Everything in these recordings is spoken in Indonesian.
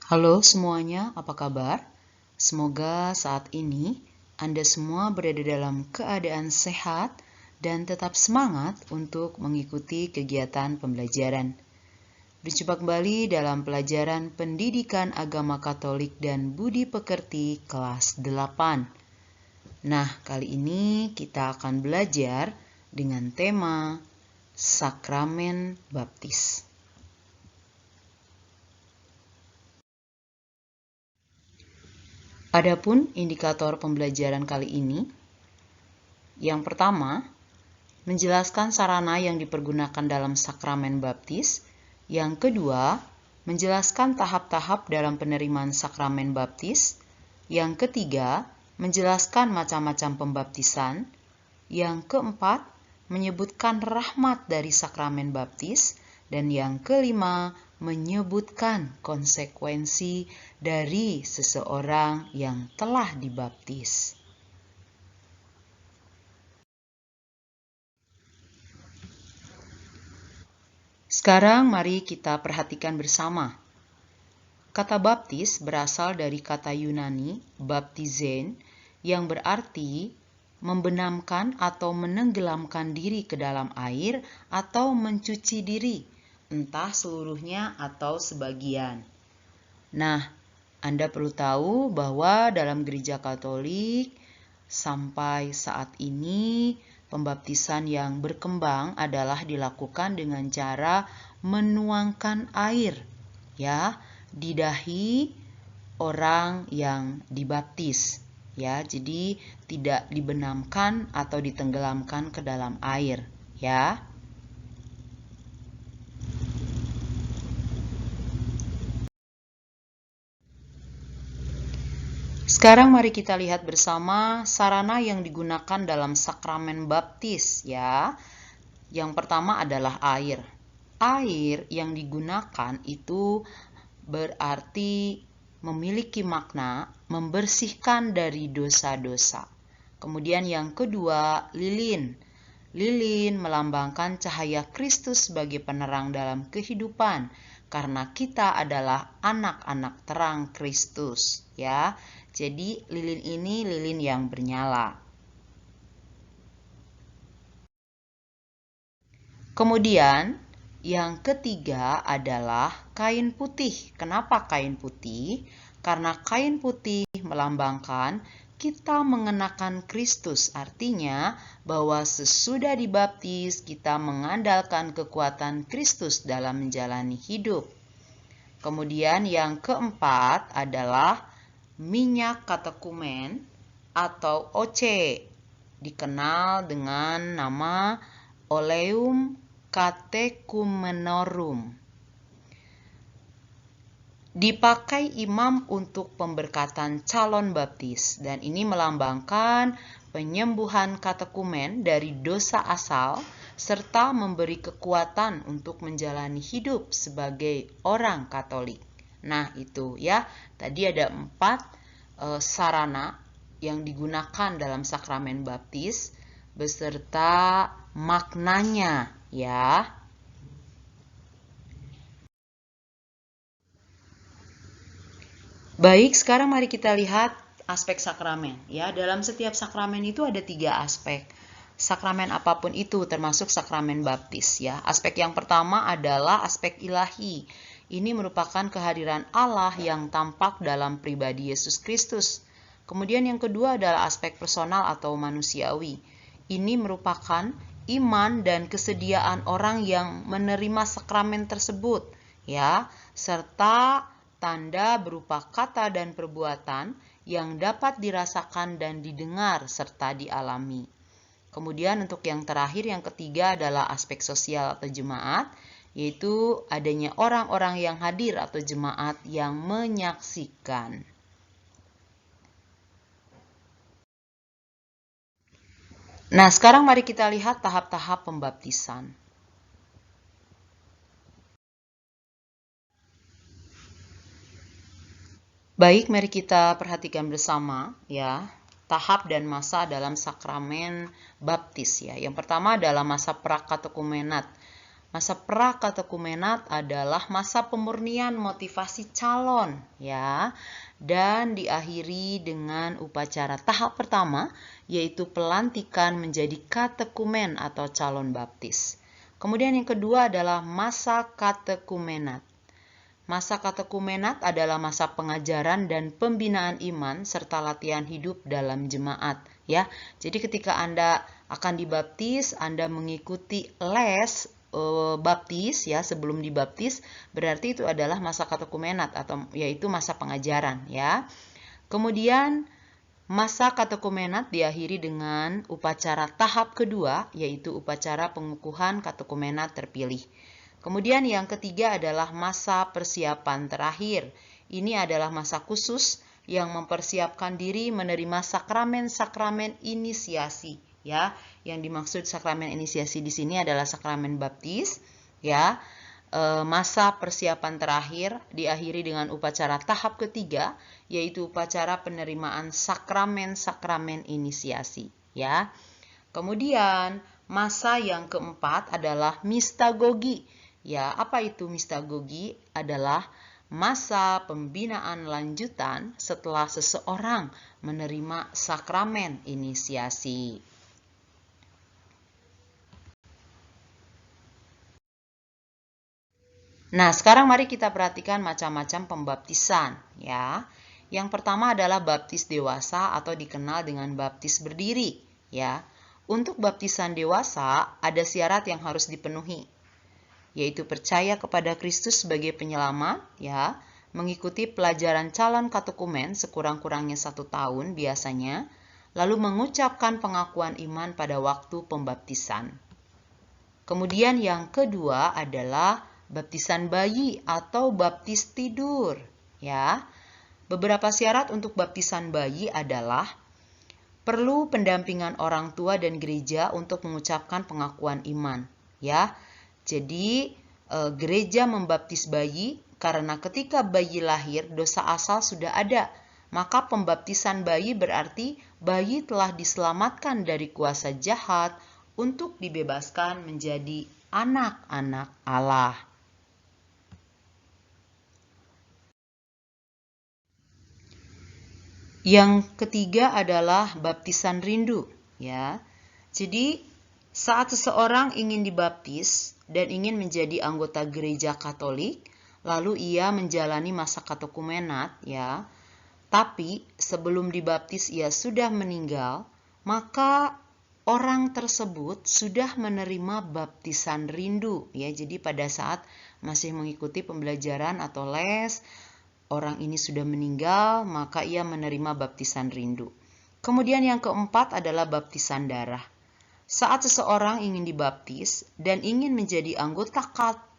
Halo semuanya, apa kabar? Semoga saat ini Anda semua berada dalam keadaan sehat dan tetap semangat untuk mengikuti kegiatan pembelajaran. Berjumpa kembali dalam pelajaran Pendidikan Agama Katolik dan Budi Pekerti kelas 8. Nah, kali ini kita akan belajar dengan tema Sakramen Baptis. Adapun indikator pembelajaran kali ini, yang pertama, menjelaskan sarana yang dipergunakan dalam sakramen baptis. Yang kedua, menjelaskan tahap-tahap dalam penerimaan sakramen baptis. Yang ketiga, menjelaskan macam-macam pembaptisan. Yang keempat, menyebutkan rahmat dari sakramen baptis. Dan yang kelima, menyebutkan konsekuensi dari seseorang yang telah dibaptis. Sekarang mari kita perhatikan bersama. Kata baptis berasal dari kata Yunani baptizen yang berarti membenamkan atau menenggelamkan diri ke dalam air atau mencuci diri, entah seluruhnya atau sebagian. Nah, Anda perlu tahu bahwa dalam gereja Katolik sampai saat ini pembaptisan yang berkembang adalah dilakukan dengan cara menuangkan air ya di dahi orang yang dibaptis ya. Jadi tidak dibenamkan atau ditenggelamkan ke dalam air ya. Sekarang mari kita lihat bersama sarana yang digunakan dalam sakramen baptis ya. Yang pertama adalah air. Air yang digunakan itu berarti memiliki makna membersihkan dari dosa-dosa. Kemudian yang kedua, lilin. Lilin melambangkan cahaya Kristus sebagai penerang dalam kehidupan karena kita adalah anak-anak terang Kristus ya. Jadi lilin ini lilin yang bernyala. Kemudian yang ketiga adalah kain putih. Kenapa kain putih? Karena kain putih melambangkan kita mengenakan Kristus. Artinya bahwa sesudah dibaptis kita mengandalkan kekuatan Kristus dalam menjalani hidup. Kemudian yang keempat adalah minyak katekumen atau OC, dikenal dengan nama Oleum Catecumenorum. Dipakai imam untuk pemberkatan calon baptis dan ini melambangkan penyembuhan katekumen dari dosa asal serta memberi kekuatan untuk menjalani hidup sebagai orang Katolik. Nah itu ya, tadi ada 4 sarana yang digunakan dalam sakramen baptis beserta maknanya ya. Baik, sekarang mari kita lihat aspek sakramen ya. Dalam setiap sakramen itu ada 3 aspek. Sakramen apapun itu termasuk sakramen baptis ya. Aspek yang pertama adalah aspek ilahi. Ini merupakan kehadiran Allah yang tampak dalam pribadi Yesus Kristus. Kemudian yang kedua adalah aspek personal atau manusiawi. Ini merupakan iman dan kesediaan orang yang menerima sakramen tersebut ya, serta tanda berupa kata dan perbuatan yang dapat dirasakan dan didengar serta dialami. Kemudian untuk yang terakhir, yang ketiga adalah aspek sosial atau jemaat, yaitu adanya orang-orang yang hadir atau jemaat yang menyaksikan. Nah, sekarang mari kita lihat tahap-tahap pembaptisan. Baik, mari kita perhatikan bersama ya, tahap dan masa dalam sakramen baptis ya. Yang pertama adalah masa prakatekumenat. Masa pra-katekumenat adalah masa pemurnian motivasi calon, ya, dan diakhiri dengan upacara tahap pertama, yaitu pelantikan menjadi katekumen atau calon baptis. Kemudian yang kedua adalah masa katekumenat. Masa katekumenat adalah masa pengajaran dan pembinaan iman serta latihan hidup dalam jemaat, ya. Jadi ketika Anda akan dibaptis, Anda mengikuti les baptis, ya, sebelum dibaptis, berarti itu adalah masa katekumenat atau yaitu masa pengajaran, ya. Kemudian masa katekumenat diakhiri dengan upacara tahap kedua, yaitu upacara pengukuhan katekumenat terpilih. Kemudian yang ketiga adalah masa persiapan terakhir. Ini adalah masa khusus yang mempersiapkan diri menerima sakramen-sakramen inisiasi, ya. Yang dimaksud sakramen inisiasi di sini adalah sakramen baptis, ya. Masa persiapan terakhir diakhiri dengan upacara tahap ketiga, yaitu upacara penerimaan sakramen-sakramen inisiasi, ya. Kemudian masa yang keempat adalah mistagogi. Ya, apa itu mistagogi? Adalah masa pembinaan lanjutan setelah seseorang menerima sakramen inisiasi. Nah, sekarang mari kita perhatikan macam-macam pembaptisan, ya. Yang pertama adalah baptis dewasa atau dikenal dengan baptis berdiri, ya. Untuk baptisan dewasa ada syarat yang harus dipenuhi, yaitu percaya kepada Kristus sebagai penyelamat, ya, mengikuti pelajaran calon katekumen sekurang-kurangnya 1 tahun biasanya, lalu mengucapkan pengakuan iman pada waktu pembaptisan. Kemudian yang kedua adalah baptisan bayi atau baptis tidur, ya. Beberapa syarat untuk baptisan bayi adalah perlu pendampingan orang tua dan gereja untuk mengucapkan pengakuan iman, ya. Jadi gereja membaptis bayi karena ketika bayi lahir dosa asal sudah ada. Maka pembaptisan bayi berarti bayi telah diselamatkan dari kuasa jahat untuk dibebaskan menjadi anak-anak Allah. Yang ketiga adalah baptisan rindu, ya. Jadi saat seseorang ingin dibaptis dan ingin menjadi anggota gereja Katolik, lalu ia menjalani masa katekumenat, ya. Tapi sebelum dibaptis ia sudah meninggal, maka orang tersebut sudah menerima baptisan rindu, ya. Jadi pada saat masih mengikuti pembelajaran atau les, orang ini sudah meninggal, maka ia menerima baptisan rindu. Kemudian yang keempat adalah baptisan darah. Saat seseorang ingin dibaptis dan ingin menjadi anggota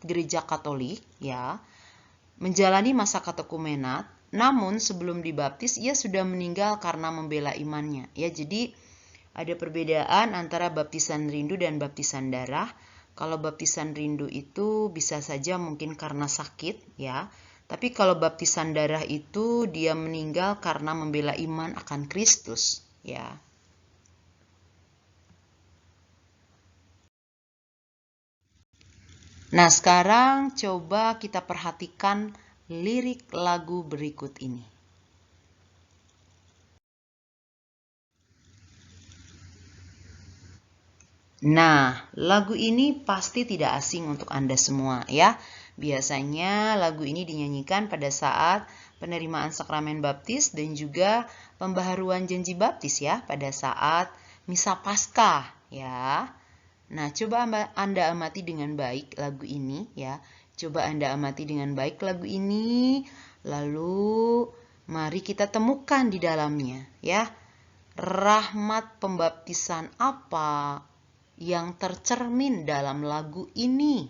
gereja Katolik, ya, menjalani masa katekumenat, namun sebelum dibaptis ia sudah meninggal karena membela imannya, ya. Jadi ada perbedaan antara baptisan rindu dan baptisan darah. Kalau baptisan rindu itu bisa saja mungkin karena sakit, ya. Tapi kalau baptisan darah itu dia meninggal karena membela iman akan Kristus, ya. Nah, sekarang coba kita perhatikan lirik lagu berikut ini. Nah, lagu ini pasti tidak asing untuk Anda semua, ya. Biasanya lagu ini dinyanyikan pada saat penerimaan sakramen baptis dan juga pembaharuan janji baptis, ya, pada saat misa Paskah, ya. Nah, coba Anda amati dengan baik lagu ini, ya. Coba Anda amati dengan baik lagu ini, lalu mari kita temukan di dalamnya, ya. Rahmat pembaptisan apa yang tercermin dalam lagu ini?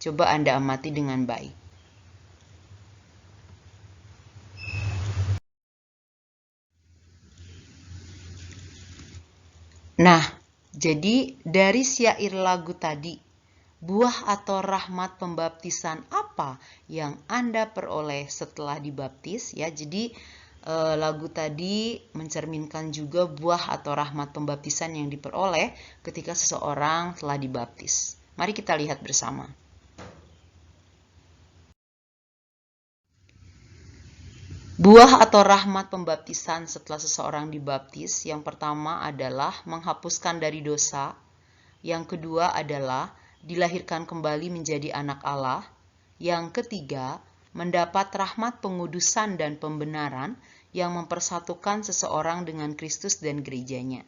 Coba Anda amati dengan baik. Nah, jadi dari syair lagu tadi, buah atau rahmat pembaptisan apa yang Anda peroleh setelah dibaptis, ya. Jadi lagu tadi mencerminkan juga buah atau rahmat pembaptisan yang diperoleh ketika seseorang telah dibaptis. Mari kita lihat bersama. Buah atau rahmat pembaptisan setelah seseorang dibaptis, yang pertama adalah menghapuskan dari dosa, yang kedua adalah dilahirkan kembali menjadi anak Allah, yang ketiga mendapat rahmat pengudusan dan pembenaran yang mempersatukan seseorang dengan Kristus dan gerejanya.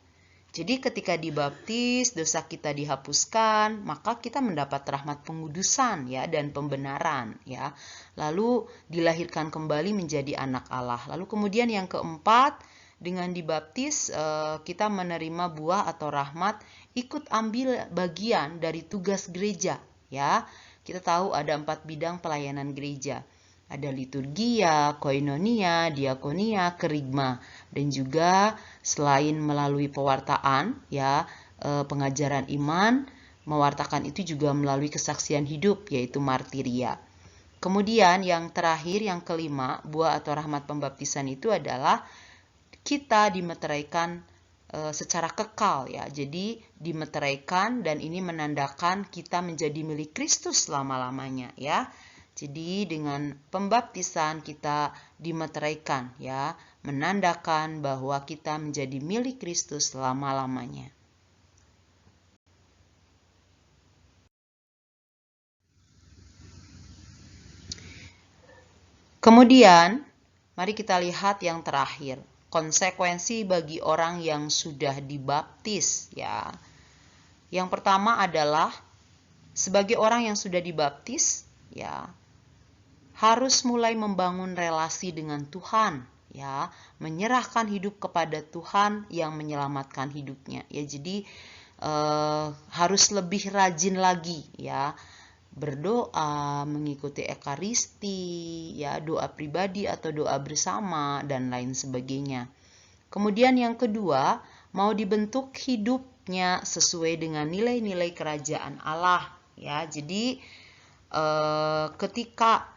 Jadi ketika dibaptis, dosa kita dihapuskan, maka kita mendapat rahmat pengudusan ya dan pembenaran ya. Lalu dilahirkan kembali menjadi anak Allah. Lalu kemudian yang keempat, dengan dibaptis kita menerima buah atau rahmat ikut ambil bagian dari tugas gereja ya. Kita tahu ada 4 bidang pelayanan gereja. Ada liturgia, koinonia, diakonia, kerigma, dan juga selain melalui pewartaan ya, pengajaran iman, mewartakan itu juga melalui kesaksian hidup yaitu martiria. Kemudian yang terakhir, yang kelima, buah atau rahmat pembaptisan itu adalah kita dimeteraikan secara kekal ya. Jadi dimeteraikan dan ini menandakan kita menjadi milik Kristus selama-lamanya ya. Jadi dengan pembaptisan kita dimeteraikan ya, menandakan bahwa kita menjadi milik Kristus selama-lamanya. Kemudian, mari kita lihat yang terakhir, konsekuensi bagi orang yang sudah dibaptis ya. Yang pertama adalah sebagai orang yang sudah dibaptis ya, harus mulai membangun relasi dengan Tuhan ya, menyerahkan hidup kepada Tuhan yang menyelamatkan hidupnya ya. Jadi harus lebih rajin lagi ya, berdoa, mengikuti ekaristi ya, doa pribadi atau doa bersama dan lain sebagainya. Kemudian yang kedua, mau dibentuk hidupnya sesuai dengan nilai-nilai kerajaan Allah ya. Jadi ketika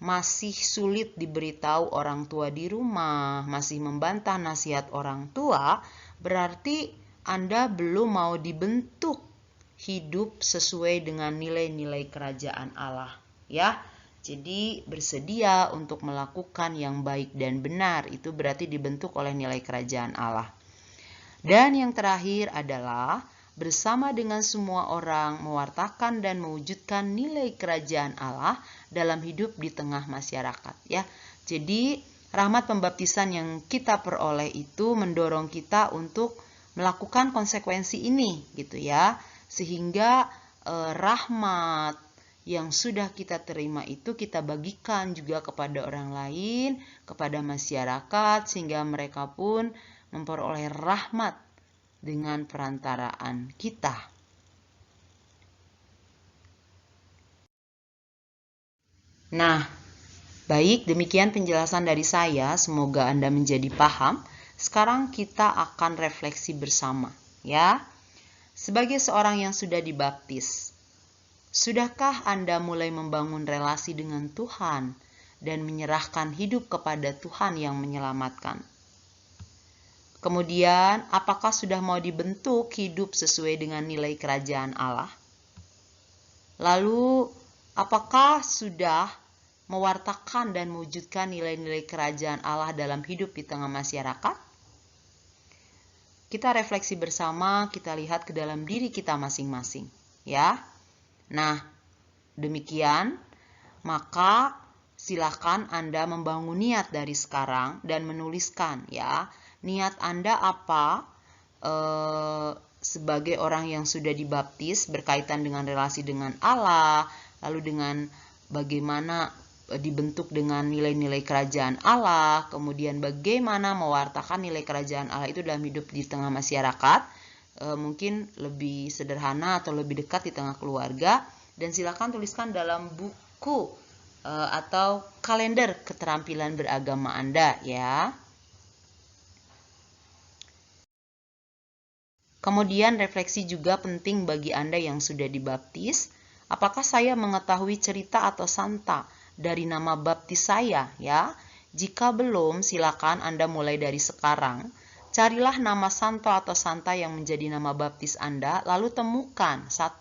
masih sulit diberitahu orang tua di rumah, masih membantah nasihat orang tua, berarti Anda belum mau dibentuk hidup sesuai dengan nilai-nilai kerajaan Allah ya. Jadi bersedia untuk melakukan yang baik dan benar, itu berarti dibentuk oleh nilai kerajaan Allah. Dan yang terakhir adalah bersama dengan semua orang mewartakan dan mewujudkan nilai kerajaan Allah dalam hidup di tengah masyarakat ya. Jadi rahmat pembaptisan yang kita peroleh itu mendorong kita untuk melakukan konsekuensi ini gitu ya, sehingga rahmat yang sudah kita terima itu kita bagikan juga kepada orang lain, kepada masyarakat, sehingga mereka pun memperoleh rahmat dengan perantaraan kita. Nah, baik, demikian penjelasan dari saya. Semoga Anda menjadi paham. Sekarang kita akan refleksi bersama, ya. Sebagai seorang yang sudah dibaptis, sudahkah Anda mulai membangun relasi dengan Tuhan dan menyerahkan hidup kepada Tuhan yang menyelamatkan? Kemudian, apakah sudah mau dibentuk hidup sesuai dengan nilai kerajaan Allah? Lalu, apakah sudah mewartakan dan mewujudkan nilai-nilai kerajaan Allah dalam hidup di tengah masyarakat? Kita refleksi bersama, kita lihat ke dalam diri kita masing-masing, ya. Nah, demikian, maka silakan Anda membangun niat dari sekarang dan menuliskan, ya. Niat Anda apa sebagai orang yang sudah dibaptis berkaitan dengan relasi dengan Allah, lalu dengan bagaimana dibentuk dengan nilai-nilai kerajaan Allah, kemudian bagaimana mewartakan nilai kerajaan Allah itu dalam hidup di tengah masyarakat, mungkin lebih sederhana atau lebih dekat di tengah keluarga, dan silakan tuliskan dalam buku atau kalender keterampilan beragama Anda, ya. Kemudian refleksi juga penting bagi Anda yang sudah dibaptis. Apakah saya mengetahui cerita atau santa dari nama baptis saya, ya? Jika belum, silakan Anda mulai dari sekarang. Carilah nama santo atau santa yang menjadi nama baptis Anda, lalu temukan 1.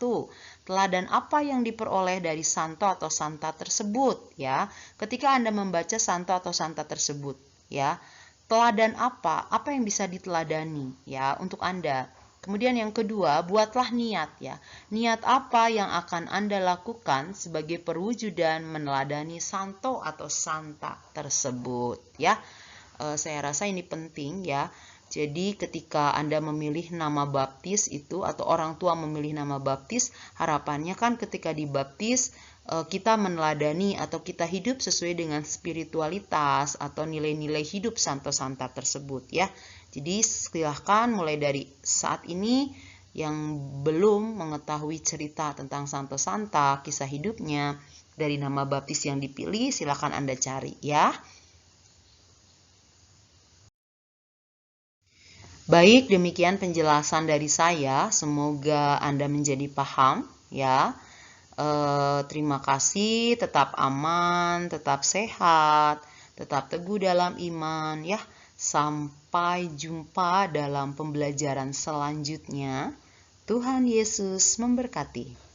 Teladan apa yang diperoleh dari santo atau santa tersebut, ya. Ketika Anda membaca santo atau santa tersebut, ya. Teladan apa yang bisa diteladani, ya, untuk Anda. Kemudian yang kedua, buatlah niat, ya. Niat apa yang akan Anda lakukan sebagai perwujudan meneladani santo atau santa tersebut, ya. Saya rasa ini penting, ya. Jadi ketika Anda memilih nama baptis itu atau orang tua memilih nama baptis, harapannya kan ketika dibaptis kita meneladani atau kita hidup sesuai dengan spiritualitas atau nilai-nilai hidup santo-santa tersebut, ya. Jadi silahkan mulai dari saat ini yang belum mengetahui cerita tentang santo-santa, kisah hidupnya dari nama baptis yang dipilih, silahkan Anda cari, ya. Baik, demikian penjelasan dari saya. Semoga Anda menjadi paham, ya. Terima kasih, tetap aman, tetap sehat, tetap teguh dalam iman, ya. Sampai jumpa dalam pembelajaran selanjutnya. Tuhan Yesus memberkati.